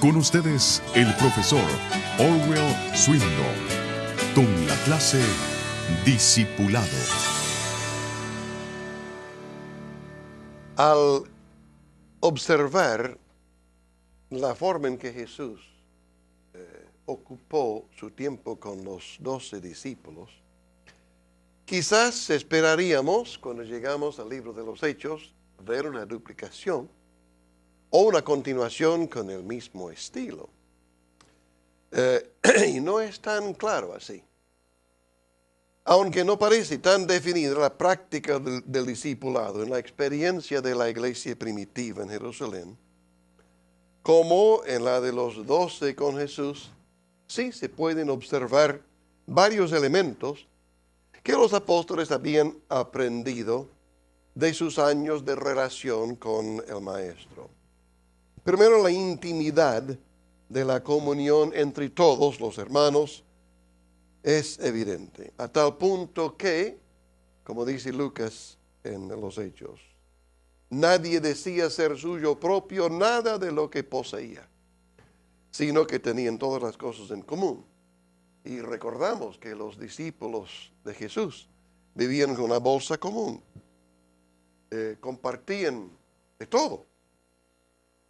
Con ustedes, el profesor Orwell Swindle, con la clase Discipulado. Al observar la forma en que Jesús ocupó su tiempo con los 12 discípulos, quizás esperaríamos, cuando llegamos al libro de los Hechos, ver una duplicación o una continuación con el mismo estilo. Y no es tan claro así. Aunque no parece tan definida la práctica del discipulado en la experiencia de la iglesia primitiva en Jerusalén, como en la de los 12 con Jesús, sí se pueden observar varios elementos que los apóstoles habían aprendido de sus años de relación con el Maestro. Primero, la intimidad de la comunión entre todos los hermanos es evidente, a tal punto que, como dice Lucas en los Hechos, nadie decía ser suyo propio nada de lo que poseía, sino que tenían todas las cosas en común. Y recordamos que los discípulos de Jesús vivían con una bolsa común, compartían de todo.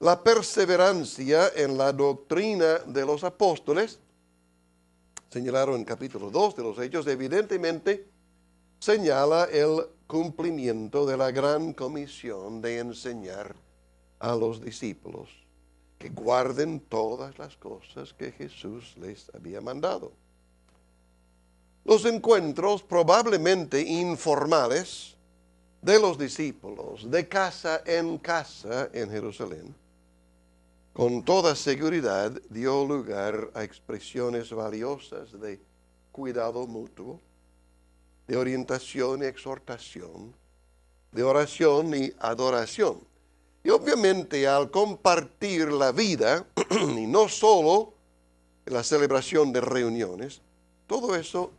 La perseverancia en la doctrina de los apóstoles, señalado en capítulo 2 de los Hechos, evidentemente señala el cumplimiento de la gran comisión de enseñar a los discípulos que guarden todas las cosas que Jesús les había mandado. Los encuentros probablemente informales de los discípulos de casa en Jerusalén, con toda seguridad dio lugar a expresiones valiosas de cuidado mutuo, de orientación y exhortación, de oración y adoración. Y obviamente al compartir la vida, y no solo la celebración de reuniones, todo eso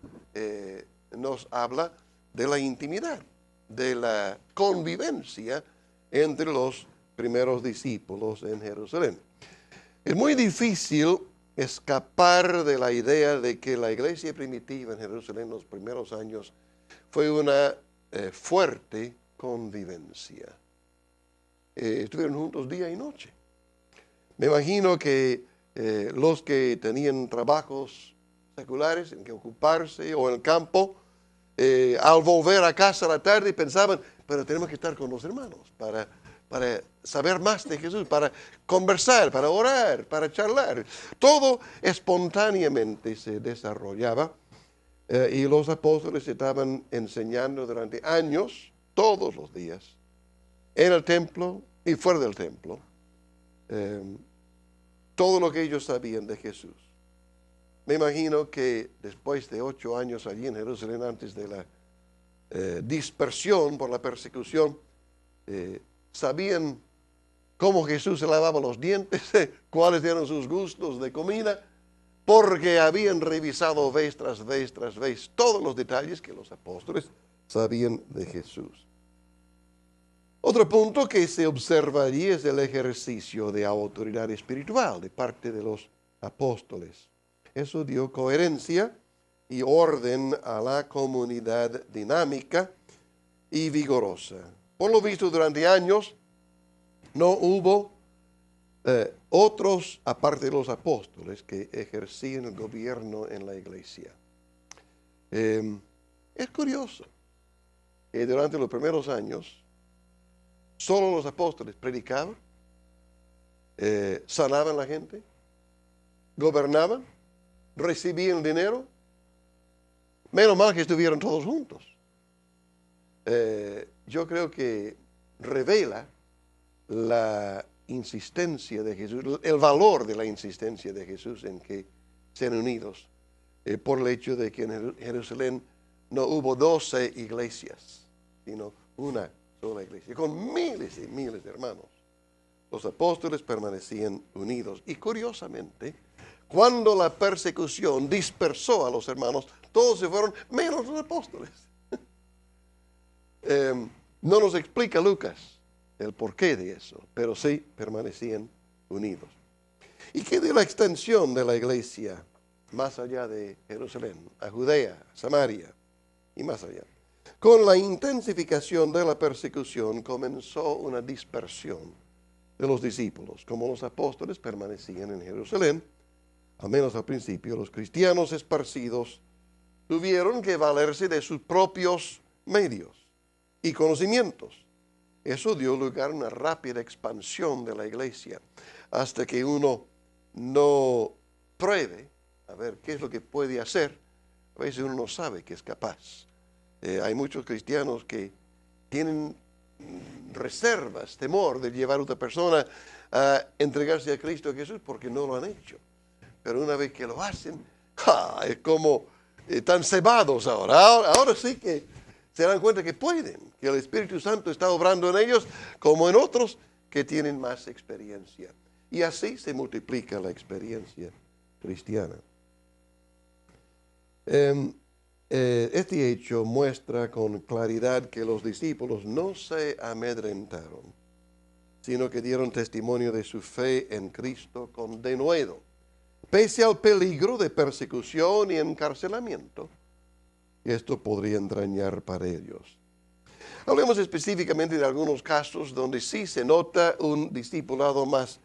nos habla de la intimidad, de la convivencia entre los primeros discípulos en Jerusalén. Es muy difícil escapar de la idea de que la iglesia primitiva en Jerusalén en los primeros años fue una fuerte convivencia. Estuvieron juntos día y noche. Me imagino que los que tenían trabajos seculares en que ocuparse o en el campo, al volver a casa a la tarde pensaban, pero tenemos que estar con los hermanos para saber más de Jesús, para conversar, para orar, para charlar. Todo espontáneamente se desarrollaba y los apóstoles estaban enseñando durante años, todos los días, en el templo y fuera del templo, todo lo que ellos sabían de Jesús. Me imagino que después de 8 años allí en Jerusalén, antes de la dispersión por la persecución, sabían cómo Jesús se lavaba los dientes, cuáles eran sus gustos de comida, porque habían revisado vez tras vez tras vez todos los detalles que los apóstoles sabían de Jesús. Otro punto que se observa allí es el ejercicio de autoridad espiritual de parte de los apóstoles. Eso dio coherencia y orden a la comunidad dinámica y vigorosa. Por lo visto, durante años no hubo otros, aparte de los apóstoles, que ejercían el gobierno en la iglesia. Es curioso que durante los primeros años solo los apóstoles predicaban, sanaban a la gente, gobernaban, recibían dinero. Menos mal que estuvieron todos juntos. Yo creo que revela la insistencia de Jesús, el valor de la insistencia de Jesús en que sean unidos, por el hecho de que en Jerusalén no hubo 12 iglesias, sino una sola iglesia, con miles y miles de hermanos. Los apóstoles permanecían unidos. Y curiosamente, cuando la persecución dispersó a los hermanos, todos se fueron, menos los apóstoles. No nos explica Lucas el porqué de eso, pero sí permanecían unidos. ¿Y qué de la extensión de la iglesia más allá de Jerusalén, a Judea, Samaria y más allá? Con la intensificación de la persecución comenzó una dispersión de los discípulos. Como los apóstoles permanecían en Jerusalén, al menos al principio, los cristianos esparcidos tuvieron que valerse de sus propios medios y conocimientos. Eso dio lugar a una rápida expansión de la iglesia, hasta que uno no pruebe a ver qué es lo que puede hacer. A veces uno no sabe que es capaz. Hay muchos cristianos que tienen reservas, temor de llevar a otra persona a entregarse a Cristo Jesús porque no lo han hecho. Pero una vez que lo hacen, es como están cebados ahora. Ahora sí que se dan cuenta que pueden, que el Espíritu Santo está obrando en ellos como en otros que tienen más experiencia. Y así se multiplica la experiencia cristiana. Este hecho muestra con claridad que los discípulos no se amedrentaron, sino que dieron testimonio de su fe en Cristo con denuedo, pese al peligro de persecución y encarcelamiento. Esto podría entrañar para ellos. Hablemos específicamente de algunos casos donde sí se nota un discipulado más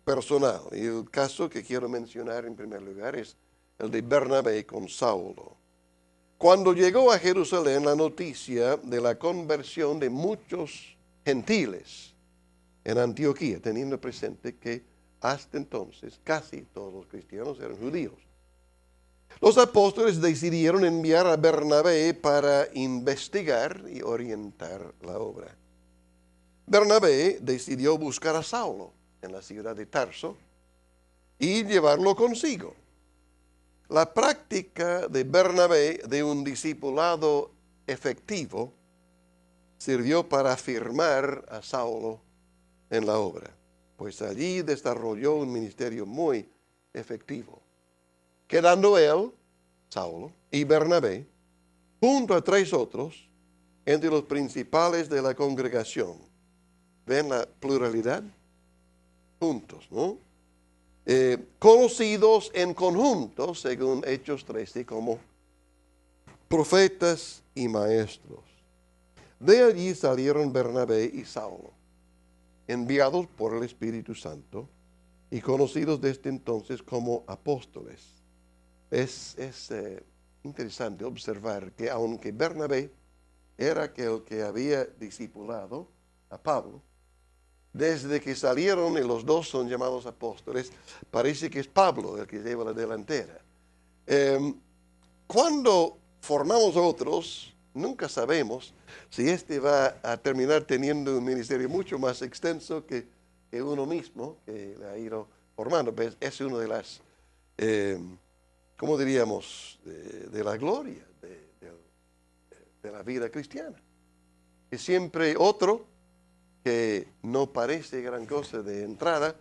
personal. Y el caso que quiero mencionar en primer lugar es el de Bernabé con Saulo. Cuando llegó a Jerusalén la noticia de la conversión de muchos gentiles en Antioquía, teniendo presente que hasta entonces casi todos los cristianos eran judíos, los apóstoles decidieron enviar a Bernabé para investigar y orientar la obra. Bernabé decidió buscar a Saulo en la ciudad de Tarso y llevarlo consigo. La práctica de Bernabé de un discipulado efectivo sirvió para afirmar a Saulo en la obra, pues allí desarrolló un ministerio muy efectivo, quedando él, Saulo, y Bernabé, junto a 3 otros, entre los principales de la congregación. ¿Ven la pluralidad? Juntos, ¿no? Conocidos en conjunto, según Hechos 13, como profetas y maestros. De allí salieron Bernabé y Saulo, enviados por el Espíritu Santo y conocidos desde entonces como apóstoles. Es interesante observar que aunque Bernabé era aquel que había discipulado a Pablo, desde que salieron y los dos son llamados apóstoles, parece que es Pablo el que lleva la delantera. Cuando formamos otros, nunca sabemos si este va a terminar teniendo un ministerio mucho más extenso que uno mismo, que le ha ido formando. Pues es una de las, ¿cómo diríamos?, de la gloria de la vida cristiana. Que siempre otro que no parece gran cosa de entrada,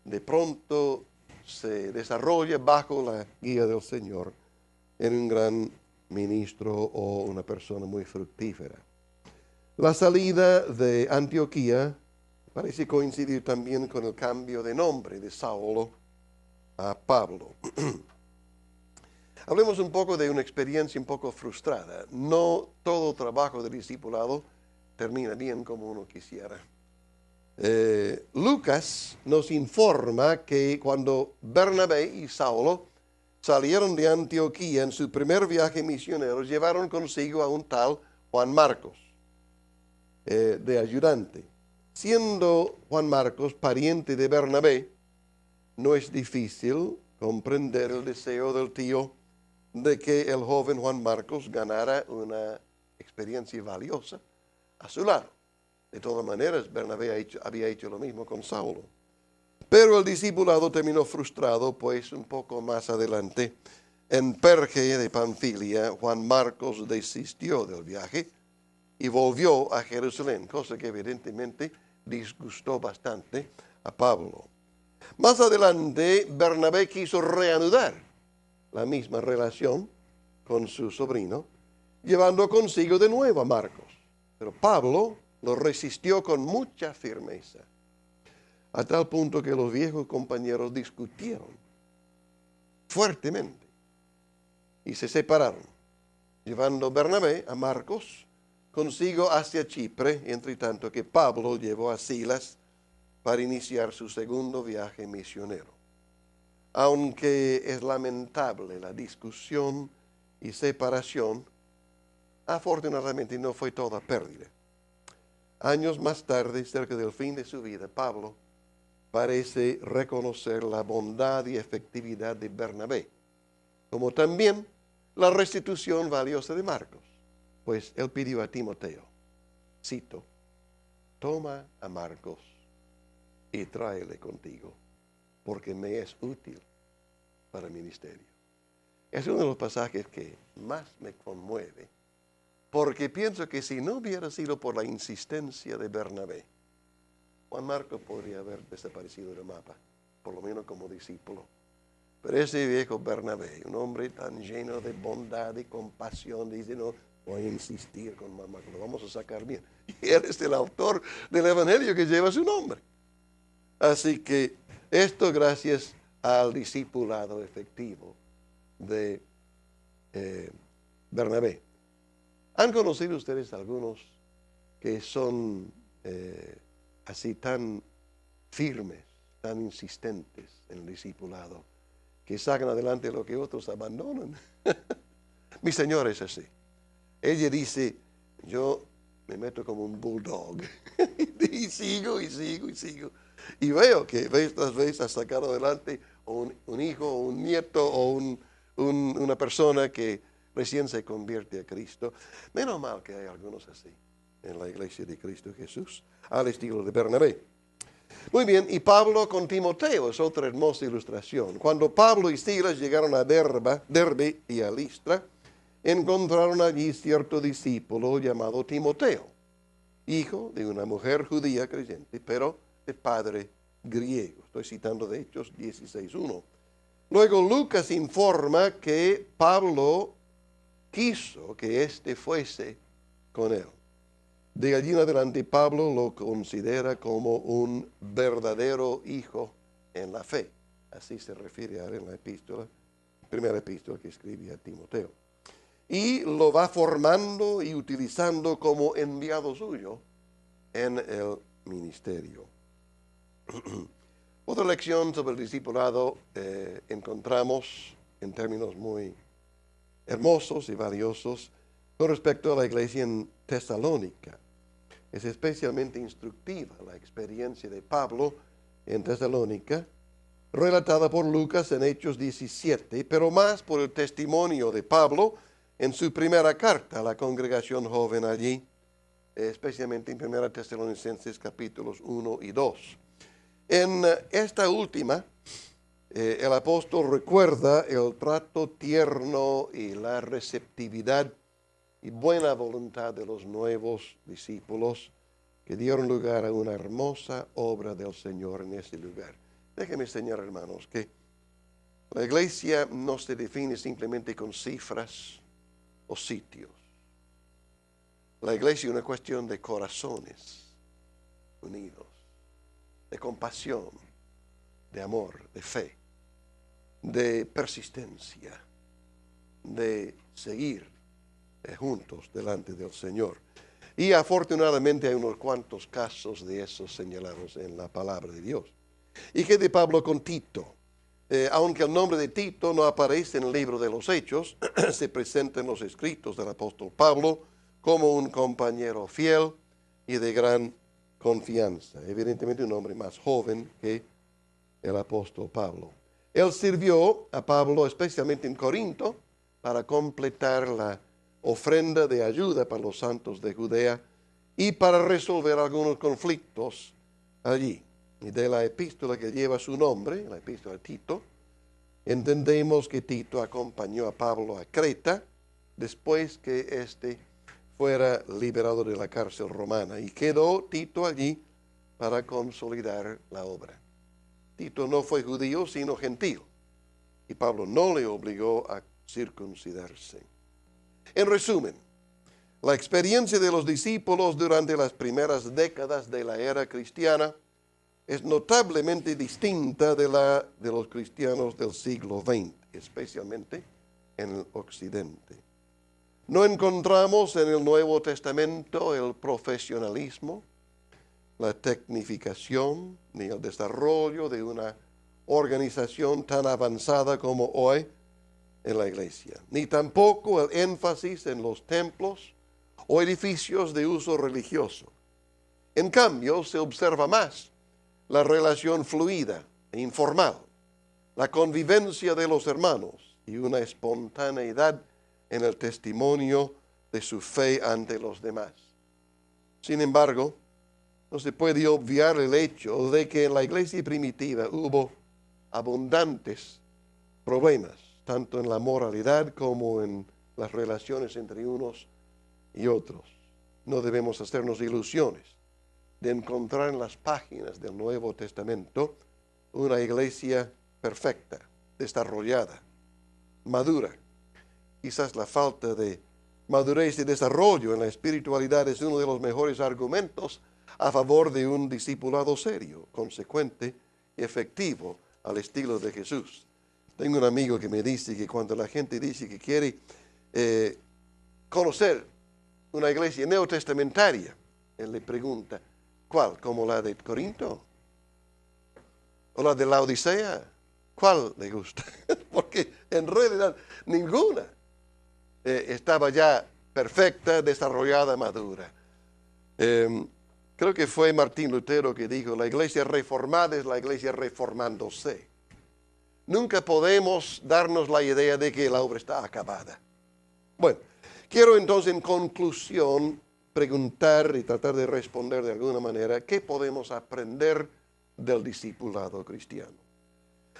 de pronto se desarrolla bajo la guía del Señor en un gran ministro o una persona muy fructífera. La salida de Antioquía parece coincidir también con el cambio de nombre de Saulo a Pablo. Hablemos un poco de una experiencia un poco frustrada. No todo trabajo de discipulado termina bien como uno quisiera. Lucas nos informa que cuando Bernabé y Saulo salieron de Antioquía en su primer viaje misionero, llevaron consigo a un tal Juan Marcos, de ayudante. Siendo Juan Marcos pariente de Bernabé, no es difícil comprender el deseo del tío de que el joven Juan Marcos ganara una experiencia valiosa a su lado. De todas maneras, Bernabé había hecho lo mismo con Saulo. Pero el discipulado terminó frustrado, pues un poco más adelante, en Perge de Panfilia, Juan Marcos desistió del viaje y volvió a Jerusalén, cosa que evidentemente disgustó bastante a Pablo. Más adelante, Bernabé quiso reanudar la misma relación con su sobrino, llevando consigo de nuevo a Marcos. Pero Pablo lo resistió con mucha firmeza. a tal punto que los viejos compañeros discutieron fuertemente y se separaron, llevando Bernabé a Marcos consigo hacia Chipre, entre tanto que Pablo llevó a Silas para iniciar su segundo viaje misionero. Aunque es lamentable la discusión y separación, afortunadamente no fue toda pérdida. Años más tarde, cerca del fin de su vida, Pablo parece reconocer la bondad y efectividad de Bernabé, como también la restitución valiosa de Marcos, pues él pidió a Timoteo, cito, toma a Marcos y tráele contigo, porque me es útil para el ministerio. Es uno de los pasajes que más me conmueve, porque pienso que si no hubiera sido por la insistencia de Bernabé, Juan Marcos podría haber desaparecido del mapa, por lo menos como discípulo. Pero ese viejo Bernabé, un hombre tan lleno de bondad y compasión, dice, no, voy a insistir con mamá, lo vamos a sacar bien. Y él es el autor del evangelio que lleva su nombre. Así que esto gracias al discipulado efectivo de Bernabé. ¿Han conocido ustedes algunos que son así tan firmes, tan insistentes en el discipulado, que sacan adelante lo que otros abandonan? Mi señora es así. Ella dice, yo me meto como un bulldog y sigo y sigo y sigo. Y veo que vez tras vez ha sacado adelante un hijo, o un nieto o una persona que recién se convierte a Cristo. Menos mal que hay algunos así en la iglesia de Cristo Jesús, al estilo de Bernabé. Muy bien, y Pablo con Timoteo es otra hermosa ilustración. Cuando Pablo y Silas llegaron a Derbe y a Listra, encontraron allí cierto discípulo llamado Timoteo, hijo de una mujer judía creyente, pero de padre griego. Estoy citando de Hechos 16:1. Luego Lucas informa que Pablo quiso que éste fuese con él. De allí en adelante Pablo lo considera como un verdadero hijo en la fe. Así se refiere a él en la epístola, primera epístola que escribe a Timoteo. Y lo va formando y utilizando como enviado suyo en el ministerio. Otra lección sobre el discipulado encontramos en términos muy hermosos y valiosos con respecto a la iglesia en Tesalónica. Es especialmente instructiva la experiencia de Pablo en Tesalónica, relatada por Lucas en Hechos 17, pero más por el testimonio de Pablo en su primera carta a la congregación joven allí, especialmente en 1 Tesalonicenses capítulos 1 y 2. En esta última, el apóstol recuerda el trato tierno y la receptividad y buena voluntad de los nuevos discípulos que dieron lugar a una hermosa obra del Señor en ese lugar. Déjenme enseñar, hermanos, que la iglesia no se define simplemente con cifras o sitios. La iglesia es una cuestión de corazones unidos, de compasión, de amor, de fe, de persistencia, de seguir juntos delante del Señor. Y afortunadamente hay unos cuantos casos de esos señalados en la palabra de Dios. ¿Y qué de Pablo con Tito? Aunque el nombre de Tito no aparece en el libro de los Hechos, se presenta en los escritos del apóstol Pablo como un compañero fiel y de gran confianza. Evidentemente un hombre más joven que el apóstol Pablo. Él sirvió a Pablo especialmente en Corinto para completar la ofrenda de ayuda para los santos de Judea y para resolver algunos conflictos allí. Y de la epístola que lleva su nombre, la epístola de Tito, entendemos que Tito acompañó a Pablo a Creta después que éste fuera liberado de la cárcel romana y quedó Tito allí para consolidar la obra. Tito no fue judío sino gentil y Pablo no le obligó a circuncidarse. En resumen, la experiencia de los discípulos durante las primeras décadas de la era cristiana es notablemente distinta de la de los cristianos del siglo XX, especialmente en el occidente. No encontramos en el Nuevo Testamento el profesionalismo, la tecnificación, ni el desarrollo de una organización tan avanzada como hoy en la iglesia, ni tampoco el énfasis en los templos o edificios de uso religioso. En cambio, se observa más la relación fluida e informal, la convivencia de los hermanos y una espontaneidad en el testimonio de su fe ante los demás. Sin embargo, no se puede obviar el hecho de que en la iglesia primitiva hubo abundantes problemas, tanto en la moralidad como en las relaciones entre unos y otros. No debemos hacernos ilusiones de encontrar en las páginas del Nuevo Testamento una iglesia perfecta, desarrollada, madura. Quizás la falta de madurez y desarrollo en la espiritualidad es uno de los mejores argumentos a favor de un discipulado serio, consecuente y efectivo al estilo de Jesús. Tengo un amigo que me dice que cuando la gente dice que quiere conocer una iglesia neotestamentaria, él le pregunta, ¿cuál? ¿Como la de Corinto? ¿O la de la Odisea? ¿Cuál le gusta? Porque en realidad ninguna estaba ya perfecta, desarrollada, madura. Creo que fue Martín Lutero que dijo, la iglesia reformada es la iglesia reformándose. Nunca podemos darnos la idea de que la obra está acabada. Bueno, quiero entonces en conclusión preguntar y tratar de responder de alguna manera, ¿qué podemos aprender del discipulado cristiano?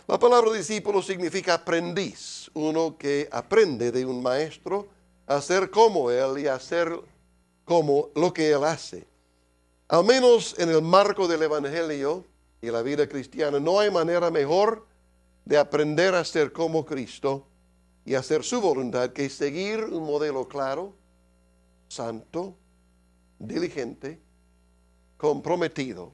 La palabra discípulo significa aprendiz, uno que aprende de un maestro a ser como él y a hacer como lo que él hace. Al menos en el marco del Evangelio y la vida cristiana, no hay manera mejor de aprender a ser como Cristo y hacer su voluntad que seguir un modelo claro, santo, diligente, comprometido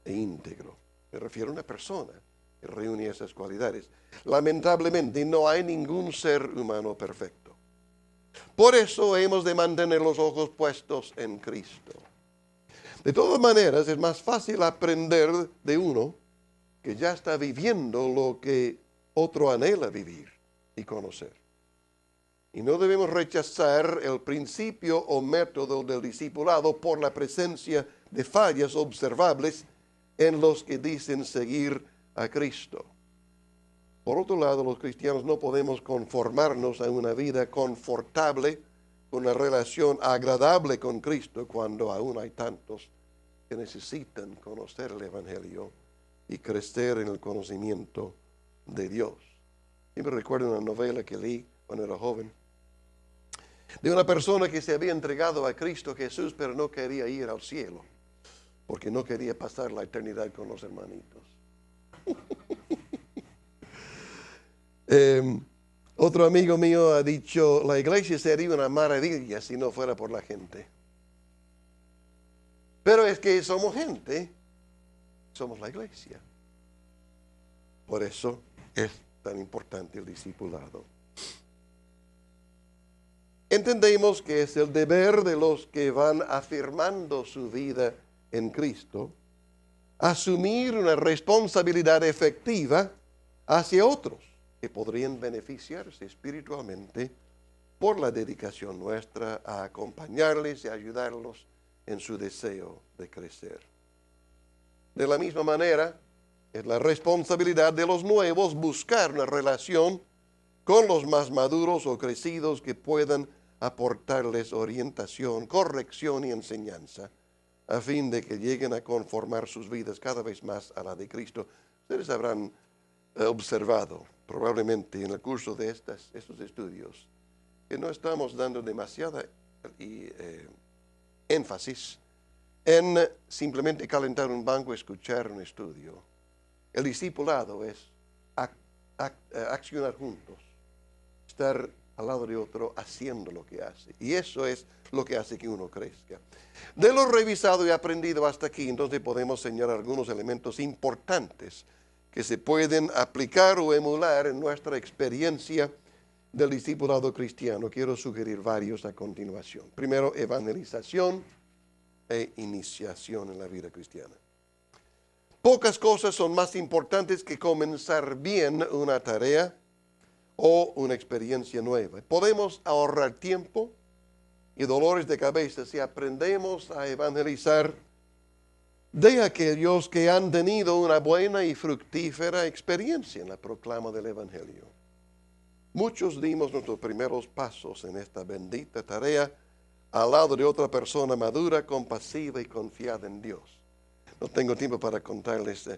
e íntegro. Me refiero a una persona que reúne esas cualidades. Lamentablemente no hay ningún ser humano perfecto. Por eso hemos de mantener los ojos puestos en Cristo. De todas maneras, es más fácil aprender de uno que ya está viviendo lo que otro anhela vivir y conocer. Y no debemos rechazar el principio o método del discipulado por la presencia de fallas observables en los que dicen seguir a Cristo. Por otro lado, los cristianos no podemos conformarnos a una vida confortable, una relación agradable con Cristo, cuando aún hay tantos que necesitan conocer el Evangelio y crecer en el conocimiento de Dios. Siempre recuerdo una novela que leí cuando era joven, de una persona que se había entregado a Cristo Jesús, pero no quería ir al cielo, porque no quería pasar la eternidad con los hermanitos. Otro amigo mío ha dicho, la iglesia sería una maravilla si no fuera por la gente. Pero es que somos gente, somos la iglesia. Por eso es tan importante el discipulado. Entendemos que es el deber de los que van afirmando su vida en Cristo asumir una responsabilidad efectiva hacia otros que podrían beneficiarse espiritualmente por la dedicación nuestra a acompañarles y ayudarlos en su deseo de crecer. De la misma manera, es la responsabilidad de los nuevos buscar una relación con los más maduros o crecidos que puedan aportarles orientación, corrección y enseñanza, a fin de que lleguen a conformar sus vidas cada vez más a la de Cristo. Ustedes habrán observado probablemente en el curso de estos estudios que no estamos dando demasiada énfasis en simplemente calentar un banco y escuchar un estudio. El discipulado es accionar juntos, estar al lado de otro haciendo lo que hace. Y eso es lo que hace que uno crezca. De lo revisado y aprendido hasta aquí, entonces podemos señalar algunos elementos importantes que se pueden aplicar o emular en nuestra experiencia del discipulado cristiano. Quiero sugerir varios a continuación. Primero, evangelización e iniciación en la vida cristiana. Pocas cosas son más importantes que comenzar bien una tarea o una experiencia nueva. Podemos ahorrar tiempo y dolores de cabeza si aprendemos a evangelizar de aquellos que han tenido una buena y fructífera experiencia en la proclama del Evangelio. Muchos dimos nuestros primeros pasos en esta bendita tarea al lado de otra persona madura, compasiva y confiada en Dios. No tengo tiempo para contarles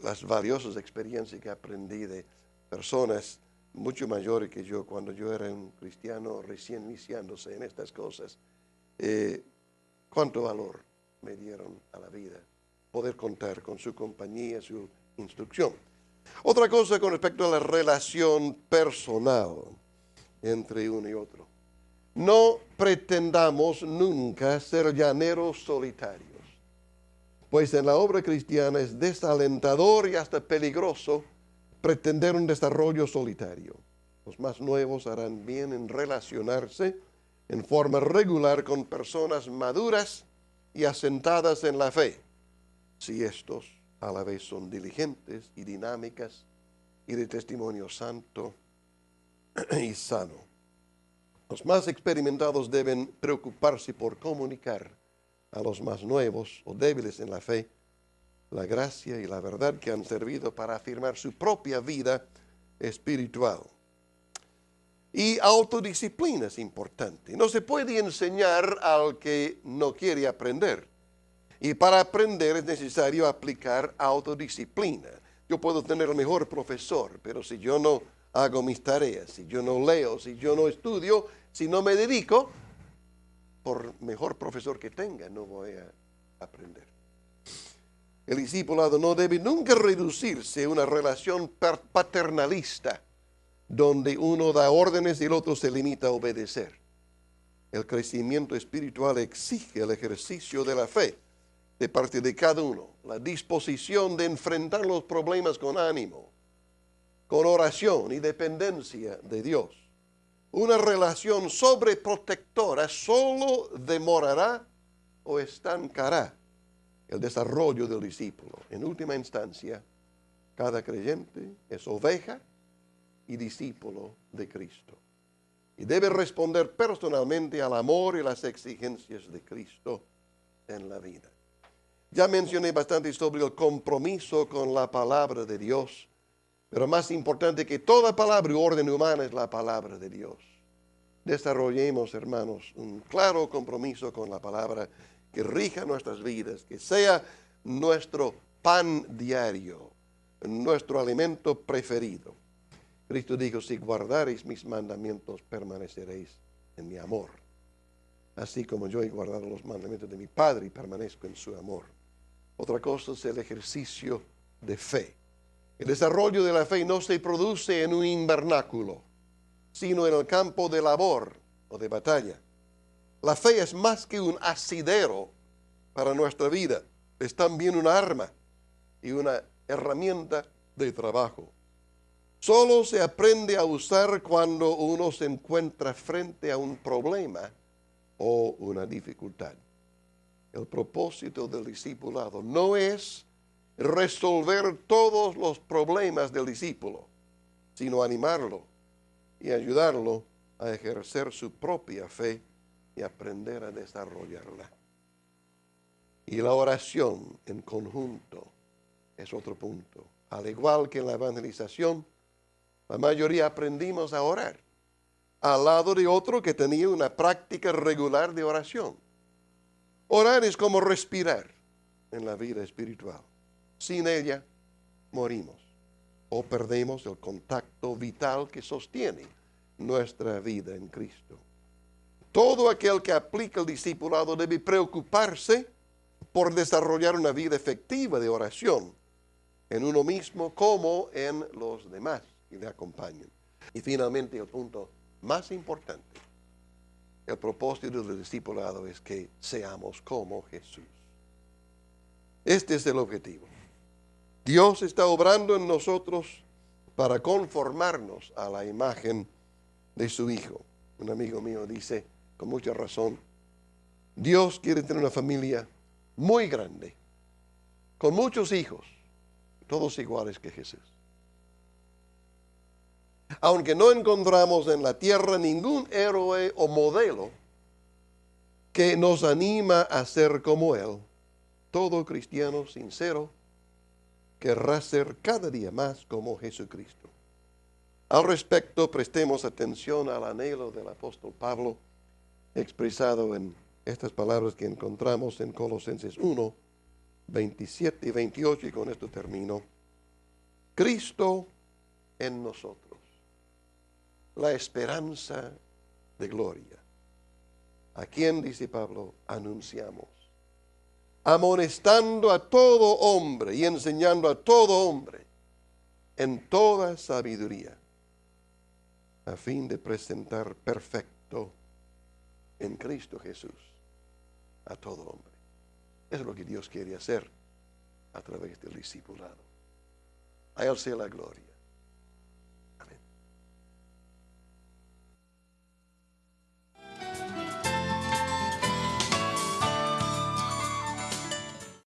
las valiosas experiencias que aprendí de personas mucho mayores que yo cuando yo era un cristiano recién iniciándose en estas cosas. Cuánto valor me dieron a la vida poder contar con su compañía, su instrucción. Otra cosa con respecto a la relación personal entre uno y otro. No pretendamos nunca ser llaneros solitarios, pues en la obra cristiana es desalentador y hasta peligroso pretender un desarrollo solitario. Los más nuevos harán bien en relacionarse en forma regular con personas maduras y asentadas en la fe, si estos a la vez son diligentes y dinámicas y de testimonio santo y sano. Los más experimentados deben preocuparse por comunicar a los más nuevos o débiles en la fe la gracia y la verdad que han servido para afirmar su propia vida espiritual. Y autodisciplina es importante. No se puede enseñar al que no quiere aprender. Y para aprender es necesario aplicar autodisciplina. Yo puedo tener el mejor profesor, pero si yo no hago mis tareas, si yo no leo, si yo no estudio, si no me dedico, por mejor profesor que tenga, no voy a aprender. El discipulado no debe nunca reducirse a una relación paternalista, donde uno da órdenes y el otro se limita a obedecer. El crecimiento espiritual exige el ejercicio de la fe de parte de cada uno, la disposición de enfrentar los problemas con ánimo, con oración y dependencia de Dios. Una relación sobreprotectora solo demorará o estancará el desarrollo del discípulo. En última instancia, cada creyente es oveja y discípulo de Cristo. Y debe responder personalmente al amor y las exigencias de Cristo en la vida. Ya mencioné bastante sobre el compromiso con la palabra de Dios, pero más importante que toda palabra y orden humana es la palabra de Dios. Desarrollemos, hermanos, un claro compromiso con la palabra que rija nuestras vidas, que sea nuestro pan diario, nuestro alimento preferido. Cristo dijo, si guardareis mis mandamientos, permaneceréis en mi amor. Así como yo he guardado los mandamientos de mi Padre y permanezco en su amor. Otra cosa es el ejercicio de fe. El desarrollo de la fe no se produce en un invernáculo, sino en el campo de labor o de batalla. La fe es más que un asidero para nuestra vida. Es también un arma y una herramienta de trabajo. Solo se aprende a usar cuando uno se encuentra frente a un problema o una dificultad. El propósito del discipulado no es resolver todos los problemas del discípulo, sino animarlo y ayudarlo a ejercer su propia fe y aprender a desarrollarla. Y la oración en conjunto es otro punto. Al igual que en la evangelización, la mayoría aprendimos a orar al lado de otro que tenía una práctica regular de oración. Orar es como respirar en la vida espiritual. Sin ella, morimos o perdemos el contacto vital que sostiene nuestra vida en Cristo. Todo aquel que aplica el discipulado debe preocuparse por desarrollar una vida efectiva de oración en uno mismo como en los demás que le acompañan. Y finalmente el punto más importante, el propósito del discipulado es que seamos como Jesús. Este es el objetivo. Dios está obrando en nosotros para conformarnos a la imagen de su Hijo. Un amigo mío dice, con mucha razón, Dios quiere tener una familia muy grande, con muchos hijos, todos iguales que Jesús. Aunque no encontramos en la tierra ningún héroe o modelo que nos anima a ser como Él, todo cristiano sincero querrá ser cada día más como Jesucristo. Al respecto, prestemos atención al anhelo del apóstol Pablo, expresado en estas palabras que encontramos en Colosenses 1, 27 y 28, y con esto termino. Cristo en nosotros, la esperanza de gloria, a quien, dice Pablo, anunciamos, amonestando a todo hombre y enseñando a todo hombre en toda sabiduría, a fin de presentar perfecto en Cristo Jesús a todo hombre. Eso es lo que Dios quiere hacer a través del discipulado. A Él sea la gloria.